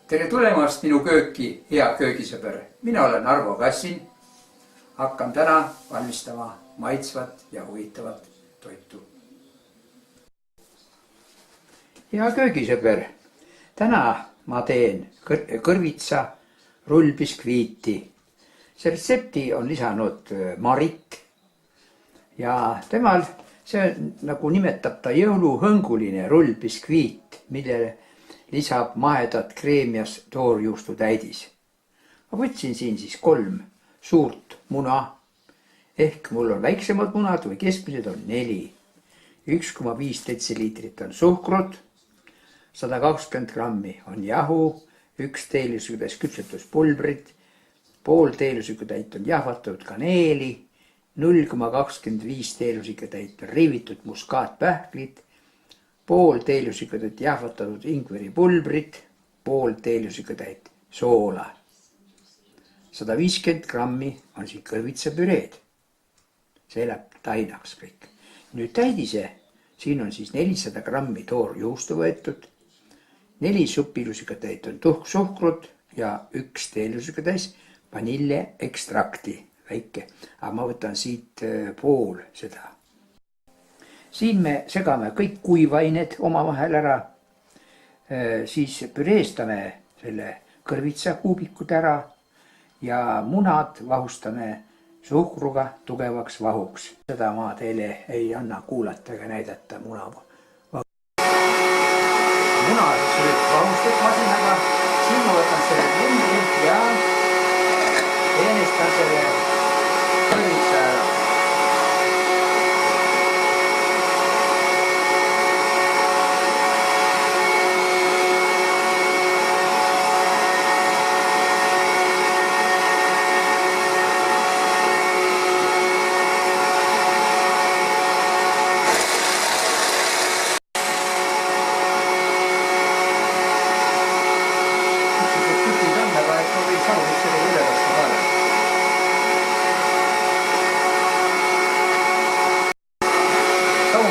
Tere tulemast minu kööki, hea köögisõber. Mina olen Arvo Kassin. Hakkan täna valmistama maitsvat ja huvitavat toitu. Hea köögisõber, täna ma teen kõrvitsa rullbiskviiti. See retsepti on lisanud Marit ja temal see nagu nimetab ta jõuluhõnguline rullbiskviit, millele lisab mahedat kreemias toorjuustu täidis. Ma võtsin siin siis 3 suurt muna, ehk mul on väiksemad munad või keskmised on 4. 1,5 detsiliitrit on suhkrut, 120 grammi on jahu, 1 teelusügatäis küpsetuspulbrit, pool teelusügatäit on jahvatatud kaneeli, 0,25 teelusügatäit on riivitud muskaatpähklit, pool teelusügatäit jahvatatud ingveripulbrit, pool teelusügatäit soola. 150 grammi on siin kõrvitsapüreed. See läheb tainaks kõik. Nüüd täidise, siin on siis 400 grammi toorjuustu võetud, 4 supilusügatäit on suhkrut ja 1 teelusügatäis vanilleekstrakti, väike, aga ma võtan siit pool seda. Siin me segame kõik kuivained omavahel ära, siis püreestame selle kõrvitsakuubikud ära ja munad vahustame suhkruga tugevaks vahuks. Seda ma teile ei anna kuulata ega näidata muna. Muna nüüd vahustud masinaga, siin ma võtan selle lindi ja teenestan selle kõrvitsa ära.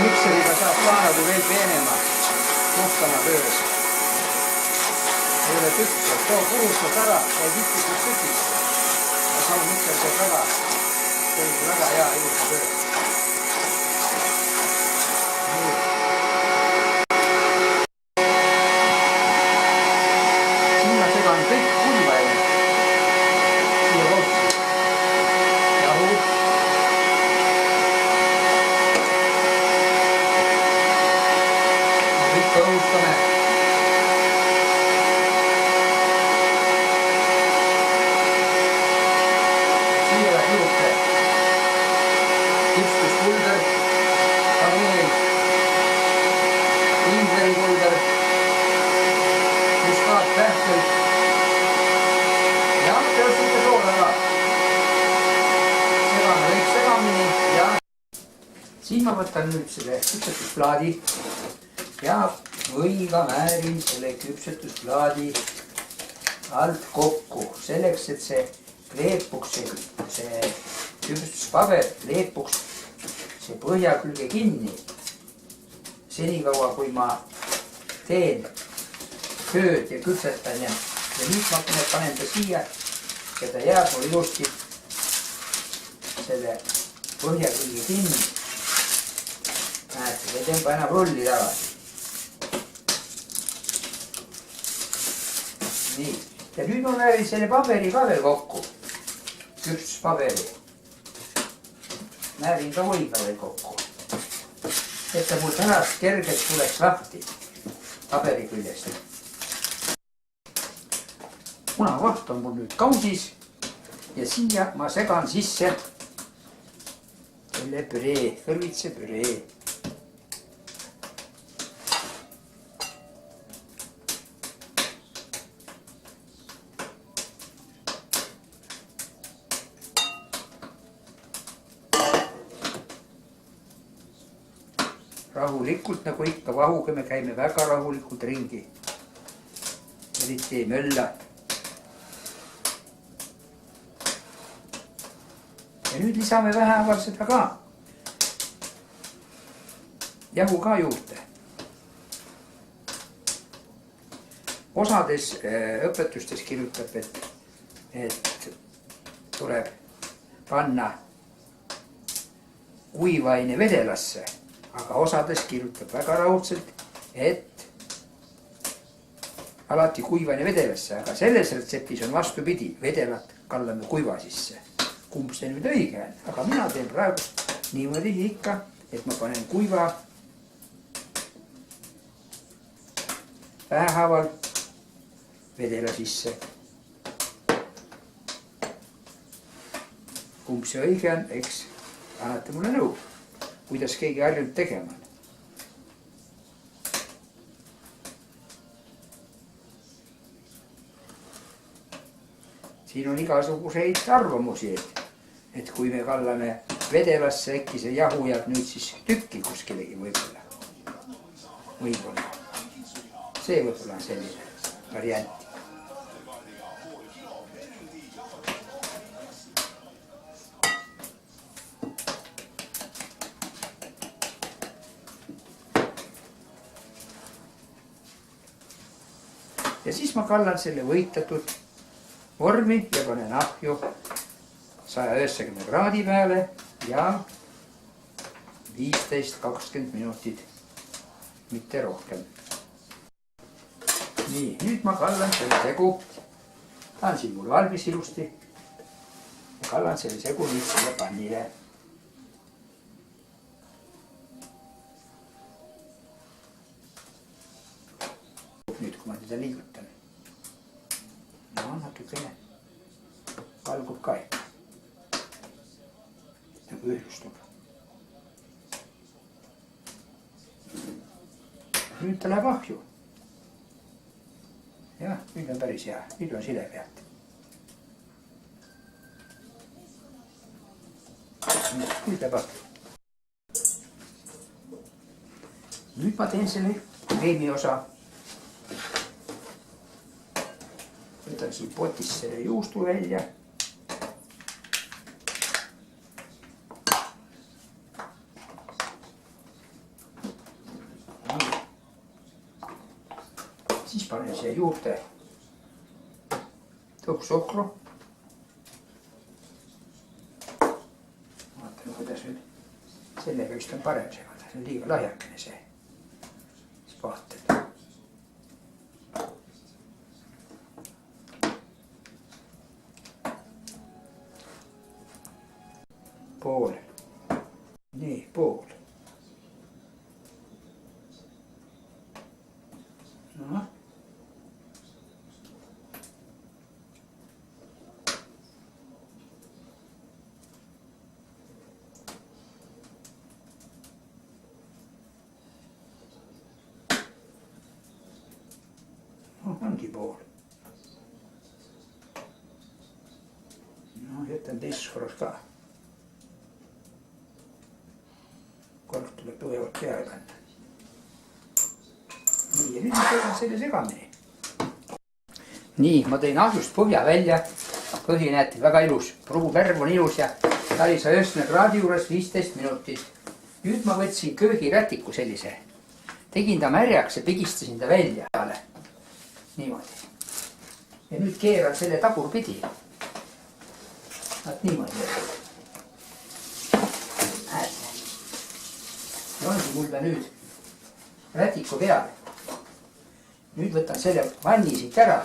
Mikseriga saab saanadu veel peenema, puhtama töös. Ei ole tükk, too purustad ära ja tükkikud tükis. Ja saun mikser saab väga, see on väga hea ilusa töö. Siin ma segan kõik kuivaine. Siia kohti. Jahu. Kõhustame. Siia läheb juurde küpsetuspulber, kaneel, ingveripulber, muskaatpähkel ja teostate soola ka. Segame kõik segamini ja siin ma võtan nüüd selle küpsetusplaadi ja võiga määrin selle küpsetusplaadi alt kokku, selleks, et see kleepuks, see küpsetuspaber kleepuks see põhja külge kinni. Senikaua, kui ma teen tööd ja küpsetan ja nüüd ma panen ta siia ja ta jääb mul ilusti selle põhja külge kinni. Näete, ei tõmba enam rolli tagasi. Nii, ja nüüd ma määrin selle paberi ka veel kokku, küpsuspaberi. Määrin ka võiga veel kokku, et ta mul pärast kergelt tuleks lahti paberi küljest. Munavaht on mul nüüd kausis ja siia ma segan sisse selle püree, kõrvitsa püree. Rahulikult, nagu ikka vahuga me käime väga rahulikult ringi. Eriti ei mölla. Ja nüüd lisame vähehaaval seda ka. Jahu ka juurde. osades õpetustes kirjutab, et tuleb panna kuivaine vedelasse, aga osades kirjutab väga raudselt, et alati kuivaine vedelasse, aga selles retseptis on vastupidi, vedelat kallame kuiva sisse. Kumb see nüüd õige on, aga mina teen praegu niimoodi ikka, et ma panen kuiva vähehaaval vedela sisse. Kumb see õige on, eks annate mulle nõu, kuidas keegi harjunud tegema on. Siin on igasuguseid arvamusi, et kui me kallame vedelasse, äkki see jahu jääb nüüd siis tükki kuskilegi võib-olla. See võib-olla on selline variant. Ja siis ma kallan selle võitatud vormi ja panen ahju 190 kraadi peale ja 15-20 minutit, mitte rohkem. Nii, nüüd ma kallan selle segu, ta on siin mul valmis ilusti ja kallan selle segu nüüd selle pannile. Nüüd, kui ma teda liigutan. No, natukene valgub ka ikka. Nagu ühlustub. Nüüd ta läheb ahju. Jah, nüüd on päris hea. Nüüd on sile pealt. Nüüd läheb ahju. Nüüd ma teen selle kreemi osa. Võtan siin potist selle juustu välja. Siis panen siia juurde tõuksokru. Vaatan, kuidas nüüd sellega vist on parem segada. See on liiga lahjakene see. Siis vaatan. Pool. Nii, pool. No. Ongi pool. No, jätän teises korras ka. Kork tuleb tugevalt peale panna. Nii, ja nüüd ma teedan selle segamini. Nii, ma tõin ahjust põhja välja. Põhi näete, väga ilus. Pruuvärv on ilus ja ta oli 190 kraadi juures 15 minutit. Nüüd ma võtsin köögirätiku sellise. Tegin ta märjaks ja pigistasin ta välja. Niimoodi. Ja nüüd keeran selle tagurpidi. Vaat niimoodi. Ja ongi mul ta nüüd rätiku peal. Nüüd võtan selle vanni siit ära.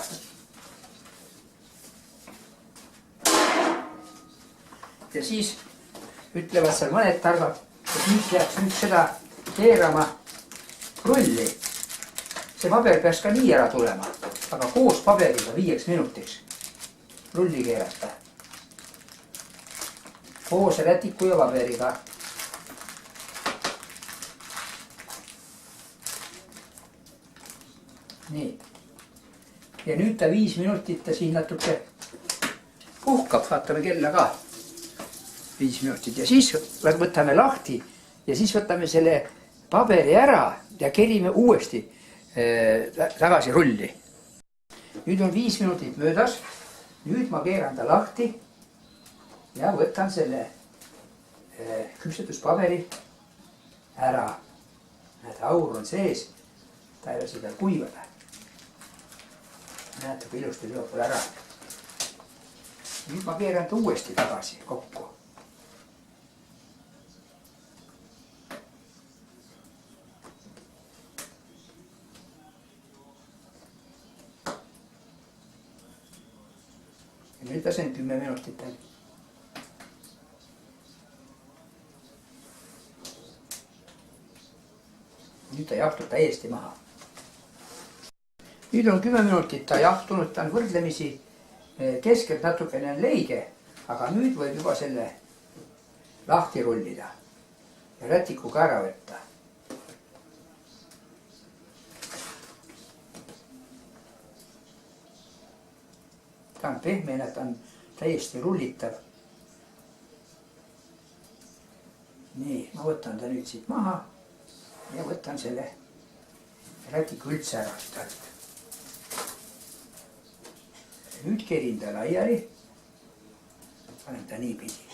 Ja siis ütlevad seal mõned targad, et nüüd peaks nüüd seda keerama rulli. See paber peaks ka nii ära tulema, aga koos paberiga 5 minutiks rulli keerata. Koos rätiku ja paberiga. Nii. Ja nüüd ta 5 minutit ta siin natuke puhkab, vaatame kella ka. 5 minutit ja siis võtame lahti ja siis võtame selle paberi ära ja kerime uuesti tagasi rulli. Nüüd on 5 minutit möödas. Nüüd ma keeran ta lahti ja võtan selle küpsetuspaberi ära. Näed, aur on sees. Ta ei lase tal kuivada. näete, kui ilusti tuleb veel ära. Nüüd ma keeran ta uuesti tagasi kokku. Ja nüüd lasen 10 minutit veel. Nüüd ta jahtub täiesti maha. Nüüd on 10 minutit ta jahtunud, ta on võrdlemisi keskelt natukene on leige, aga nüüd võib juba selle lahti rullida ja rätikuga ära võtta. Ta on pehmene, ta on täiesti rullitav. Nii, ma võtan ta nüüd siit maha ja võtan selle rätiku üldse ära. Nüüd kerin ta laiali, panen ta niipidi.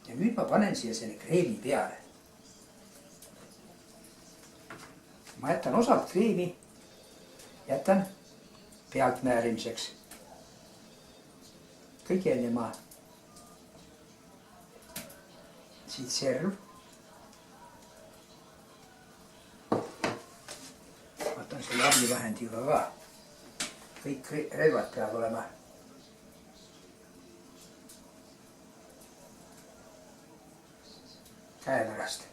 Ja nüüd ma panen siia selle kreemi peale. Ma jätan osalt kreemi, jätan pealtmäärimiseks. Kõige enne ma siit serv. Võtan selle abivahendiga ka. Kõik relvad peavad olema käepärast.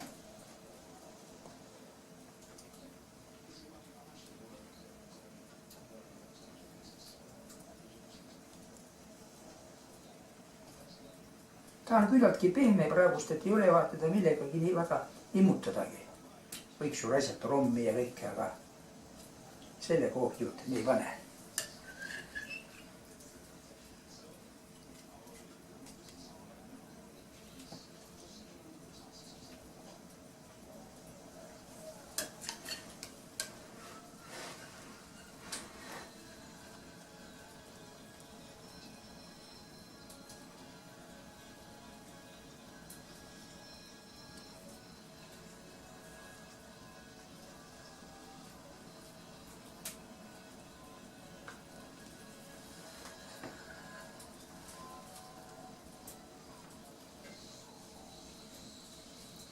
Ta on küllaltki pehme praegust, et ei ole vaata teda millegagi nii väga immutadagi. Võiks ju raisata rommi ja kõike, aga selle koogi juurde nii pane.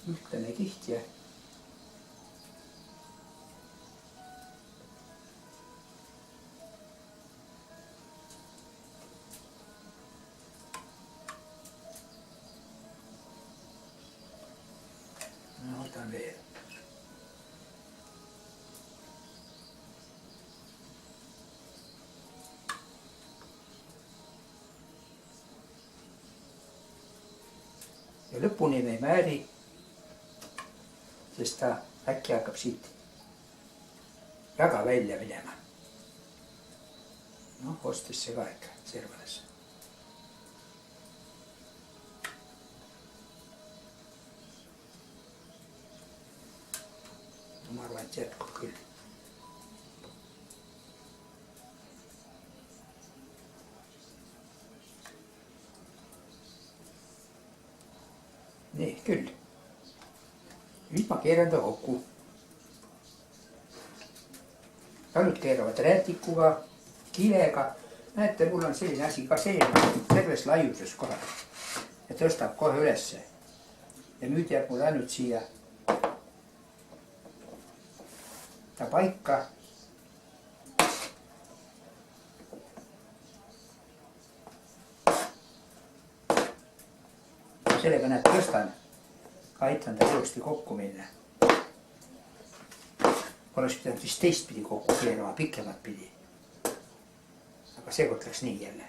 Ühtlane kiht ja võtan veel. Ja lõpuni me ei määri, sest ta äkki hakkab siit väga välja minema. Noh, ostesse ka ikka servadesse. Ma arvan, et jätkub küll. Nii, küll. Nüüd ma keeran ta kokku. Paljud keeravad rätikuga, kilega. Näete, mul on selline asi ka selline terves laiuses kohe. Ja tõstab kohe ülesse. Ja nüüd jääb mul ainult siia ta paika. Sellega näed tõstan. Aitan ta ilusti kokku minna. Oleks pidanud vist teistpidi kokku keerama, pikemat pidi. Aga seekord läks nii jälle.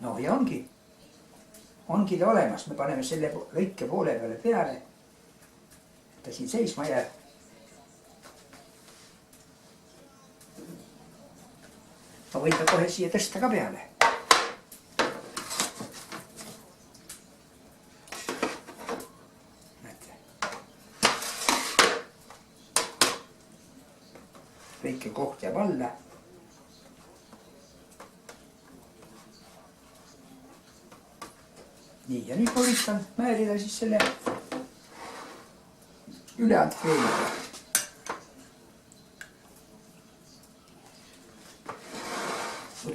No ja ongi ta olemas. Me paneme selle lõike poole peale peale. Ta siin seisma jääb. Ma võin ta kohe siia tõsta ka peale. Väike koht jääb alla. Nii, ja nüüd ma üritan määrida siis selle ülejäänud kreemiga.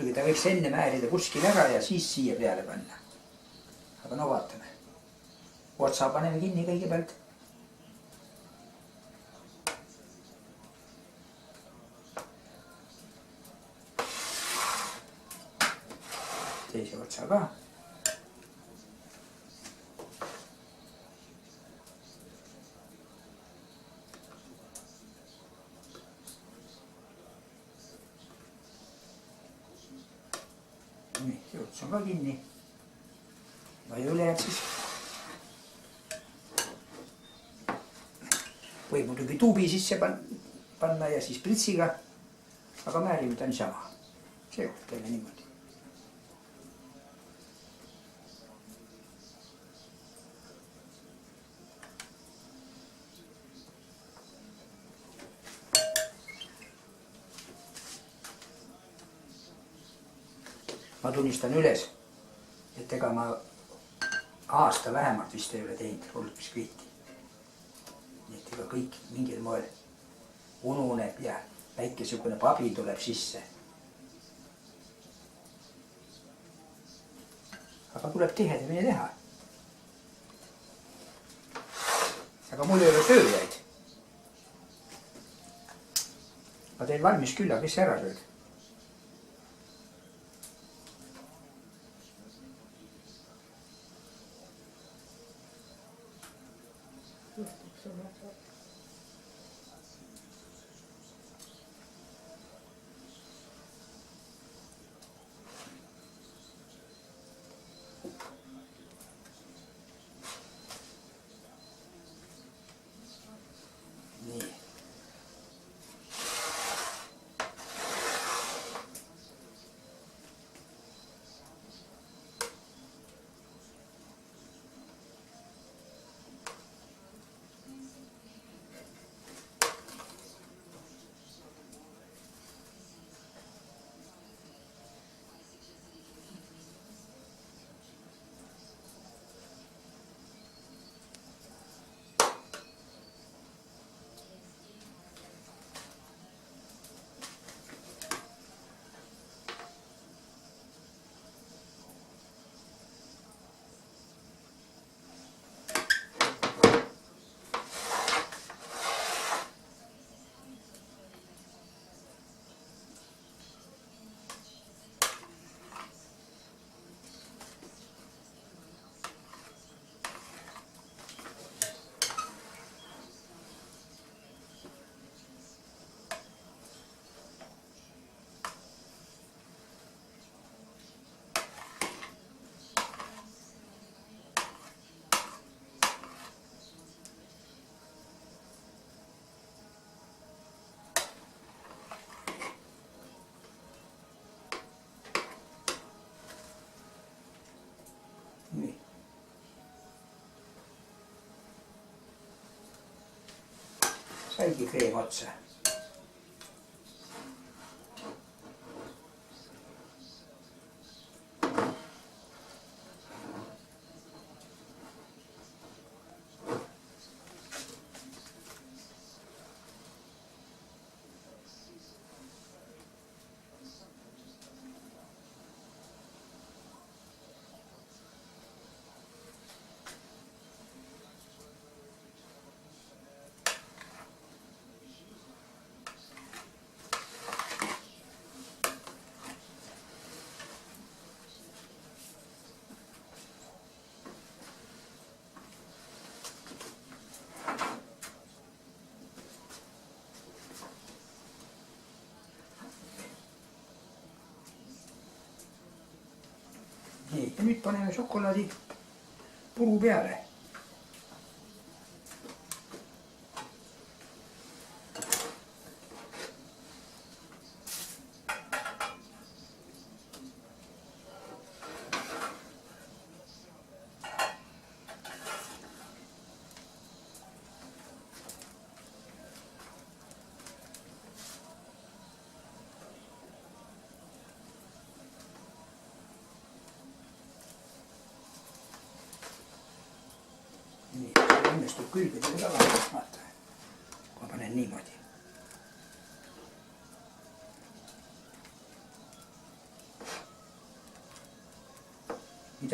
mõtlengi, ta võiks enne määrida kuskil ära ja siis siia peale panna. aga no vaatame. Otsa paneme kinni kõigepealt. Teise otsa ka. Nii, see ots on ka kinni. Ja ülejääb siis. Võib muidugi tuubi sisse panna ja siis pritsiga. Aga määrime ta niisama. Seekord teeme niimoodi. Ma tunnistan üles, et ega ma aasta vähemalt vist ei ole teinud rullbiskviiti. Nii et ega kõik mingil moel ununeb ja väikesugune pabi tuleb sisse. Aga tuleb tihedamini teha. Aga mul ei ole sööjaid. Ma teen valmis külla, kes ära sööd? Nii. Nii. Saigi kreem otsa. Nii, ja nüüd paneme šokolaadi puru peale. Nii, see õnnestub külgedele ka vaadata, vaata, kui ma panen niimoodi.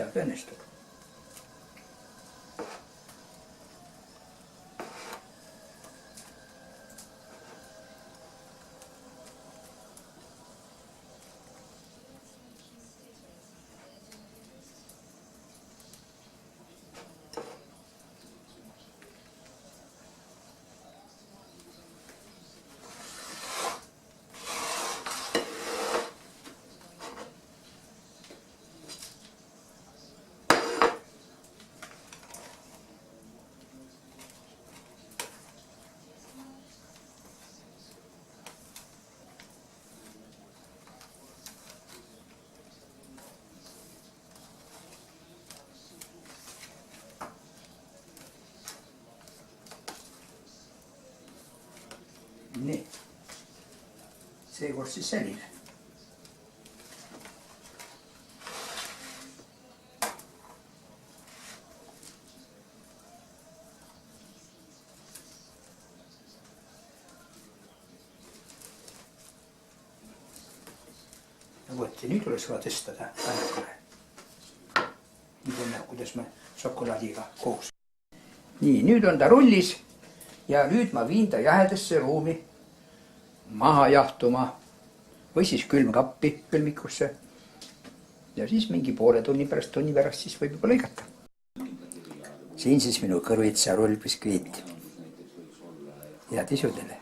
midagi õnnestub. Nii, seekord siis selline. ja vot, ja nüüd oleks vaja tõstada päevakule. nüüd on näha, kuidas me šokolaadiga koos. nii, nüüd on ta rullis ja nüüd ma viin ta jahedasse ruumi maha jahtuma või siis külmkappi, külmikusse. ja siis mingi poole tunni pärast siis võib juba lõigata. siin siis minu kõrvitsa rullbiskviit. head isu teile.